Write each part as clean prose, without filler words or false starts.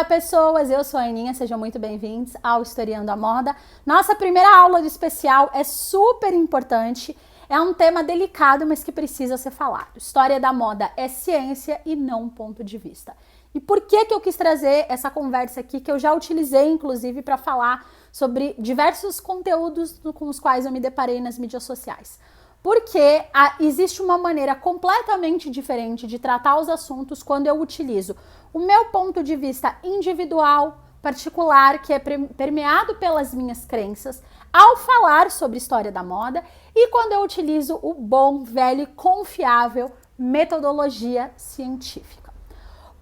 Olá, pessoas! Eu sou a Aninha, sejam muito bem-vindos ao Historiando a Moda. Nossa primeira aula do especial é super importante, é um tema delicado, mas que precisa ser falado. História da moda é ciência e não ponto de vista. E por que eu quis trazer essa conversa aqui, que eu já utilizei, inclusive, para falar sobre diversos conteúdos com os quais eu me deparei nas mídias sociais? Porque existe uma maneira completamente diferente de tratar os assuntos quando eu utilizo o meu ponto de vista individual, particular, que é permeado pelas minhas crenças, ao falar sobre história da moda, e quando eu utilizo o bom, velho e confiável metodologia científica.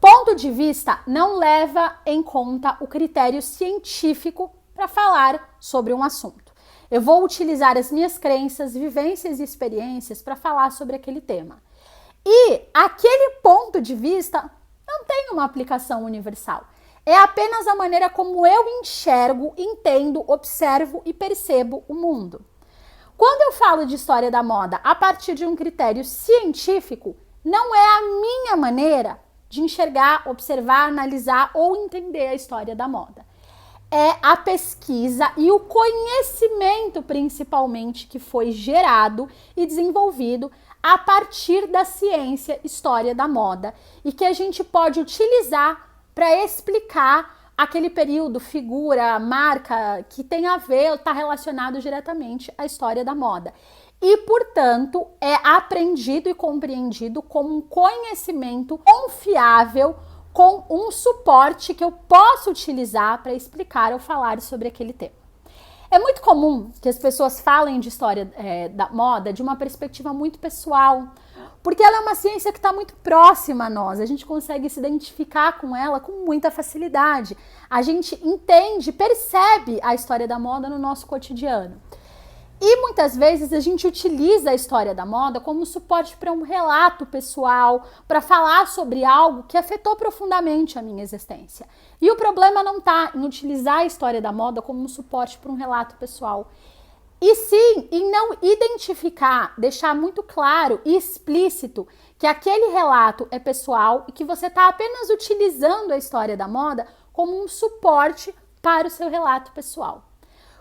Ponto de vista não leva em conta o critério científico para falar sobre um assunto. Eu vou utilizar as minhas crenças, vivências e experiências para falar sobre aquele tema. E aquele ponto de vista não tem uma aplicação universal. É apenas a maneira como eu enxergo, entendo, observo e percebo o mundo. Quando eu falo de história da moda a partir de um critério científico, não é a minha maneira de enxergar, observar, analisar ou entender a história da moda. É a pesquisa e o conhecimento, principalmente, que foi gerado e desenvolvido a partir da ciência história da moda e que a gente pode utilizar para explicar aquele período, figura, marca que tem a ver ou está relacionado diretamente à história da moda. E, portanto, é aprendido e compreendido como um conhecimento confiável, com um suporte que eu posso utilizar para explicar ou falar sobre aquele tema. É muito comum que as pessoas falem de história da moda de uma perspectiva muito pessoal, porque ela é uma ciência que está muito próxima a nós, a gente consegue se identificar com ela com muita facilidade, a gente entende, percebe a história da moda no nosso cotidiano. E muitas vezes a gente utiliza a história da moda como suporte para um relato pessoal, para falar sobre algo que afetou profundamente a minha existência. E o problema não está em utilizar a história da moda como um suporte para um relato pessoal, e sim em não identificar, deixar muito claro e explícito que aquele relato é pessoal e que você está apenas utilizando a história da moda como um suporte para o seu relato pessoal.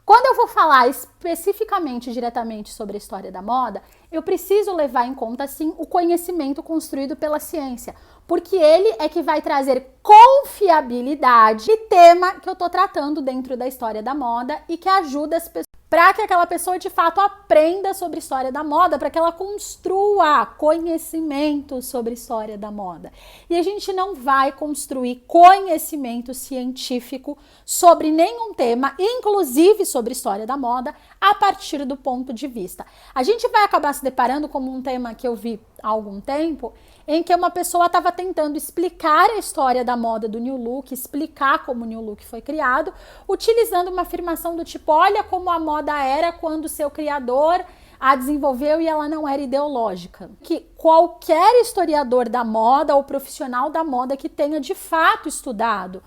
Quando eu vou falar especificamente, diretamente sobre a história da moda, eu preciso levar em conta, sim, o conhecimento construído pela ciência, porque ele é que vai trazer confiabilidade de tema que eu estou tratando dentro da história da moda e que ajuda as pessoas para que aquela pessoa de fato aprenda sobre história da moda, para que ela construa conhecimento sobre história da moda. E a gente não vai construir conhecimento científico sobre nenhum tema, inclusive sobre história da moda, a partir do ponto de vista. A gente vai acabar se deparando com um tema que eu vi há algum tempo, em que uma pessoa estava tentando explicar a história da moda do New Look, explicar como o New Look foi criado, utilizando uma afirmação do tipo, olha como a moda era quando seu criador a desenvolveu e ela não era ideológica. Que qualquer historiador da moda ou profissional da moda que tenha de fato estudado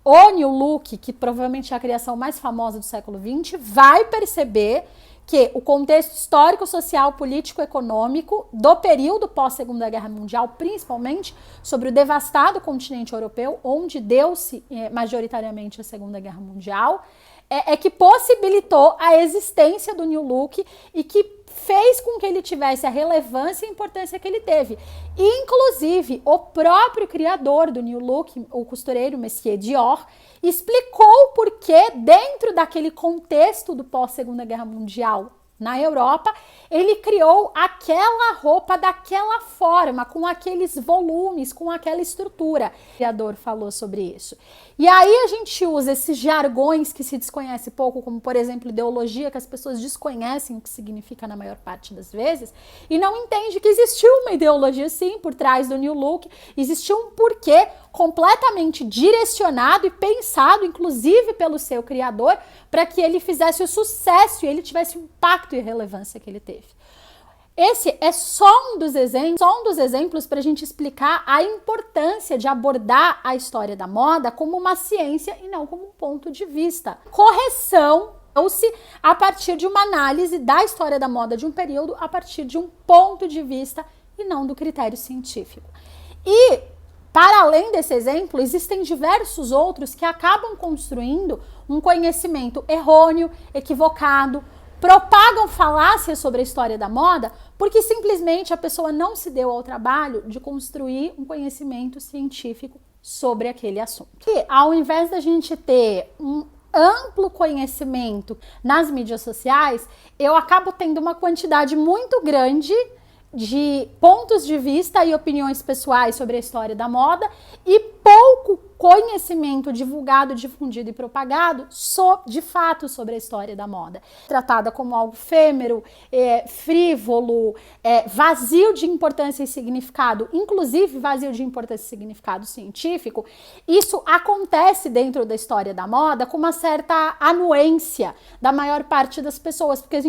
o New Look, que provavelmente é a criação mais famosa do século XX, vai perceber que o contexto histórico, social, político, econômico do período pós-Segunda Guerra Mundial, principalmente sobre o devastado continente europeu, onde deu-se majoritariamente a Segunda Guerra Mundial, é que possibilitou a existência do New Look e que fez com que ele tivesse a relevância e importância que ele teve. Inclusive, o próprio criador do New Look, o costureiro Monsieur Dior, explicou por que, dentro daquele contexto do pós-Segunda Guerra Mundial na Europa, ele criou aquela roupa daquela forma, com aqueles volumes, com aquela estrutura. O criador falou sobre isso. E aí a gente usa esses jargões que se desconhece pouco, como por exemplo ideologia, que as pessoas desconhecem o que significa na maior parte das vezes, e não entende que existiu uma ideologia sim por trás do New Look, existiu um porquê completamente direcionado e pensado, inclusive pelo seu criador, para que ele fizesse o sucesso e ele tivesse o impacto e relevância que ele teve. Esse é só um dos exemplos para a gente explicar a importância de abordar a história da moda como uma ciência e não como um ponto de vista. Correção ou-se a partir de uma análise da história da moda de um período a partir de um ponto de vista e não do critério científico. E Para além desse exemplo, existem diversos outros que acabam construindo um conhecimento errôneo, equivocado, propagam falácias sobre a história da moda, porque simplesmente a pessoa não se deu ao trabalho de construir um conhecimento científico sobre aquele assunto. E ao invés da gente ter um amplo conhecimento nas mídias sociais, eu acabo tendo uma quantidade muito grande de pontos de vista e opiniões pessoais sobre a história da moda e pouco conhecimento divulgado, difundido e propagado de fato sobre a história da moda. Tratada como algo efêmero, frívolo, vazio de importância e significado, inclusive vazio de importância e significado científico, isso acontece dentro da história da moda com uma certa anuência da maior parte das pessoas, porque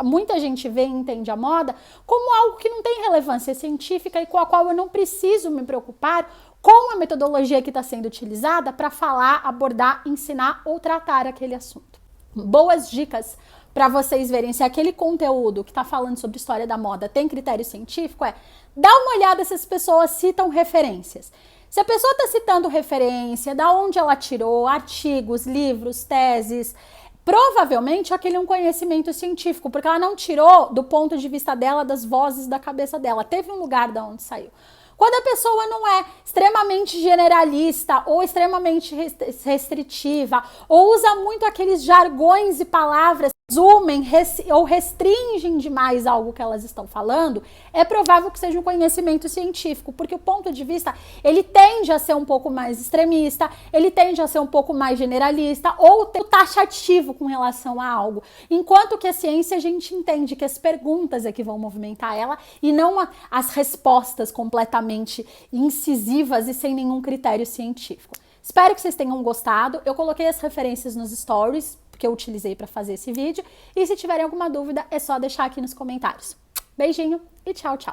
muita gente vê e entende a moda como algo que não tem relevância científica e com a qual eu não preciso me preocupar com a metodologia que está sendo utilizada para falar, abordar, ensinar ou tratar aquele assunto. Boas dicas para vocês verem se aquele conteúdo que está falando sobre história da moda tem critério científico dá uma olhada se as pessoas citam referências. Se a pessoa está citando referência, da onde ela tirou, artigos, livros, teses, provavelmente aquele é um conhecimento científico, porque ela não tirou do ponto de vista dela, das vozes da cabeça dela, teve um lugar de onde saiu. Quando a pessoa não é extremamente generalista ou extremamente restritiva, ou usa muito aqueles jargões e palavras que resumem ou restringem demais algo que elas estão falando, é provável que seja um conhecimento científico, porque o ponto de vista, ele tende a ser um pouco mais extremista, ele tende a ser um pouco mais generalista ou taxativo com relação a algo. Enquanto que a ciência, a gente entende que as perguntas é que vão movimentar ela e não as respostas completamente incisivas e sem nenhum critério científico. Espero que vocês tenham gostado. Eu coloquei as referências nos stories que eu utilizei para fazer esse vídeo. E se tiverem alguma dúvida, é só deixar aqui nos comentários. Beijinho e tchau, tchau!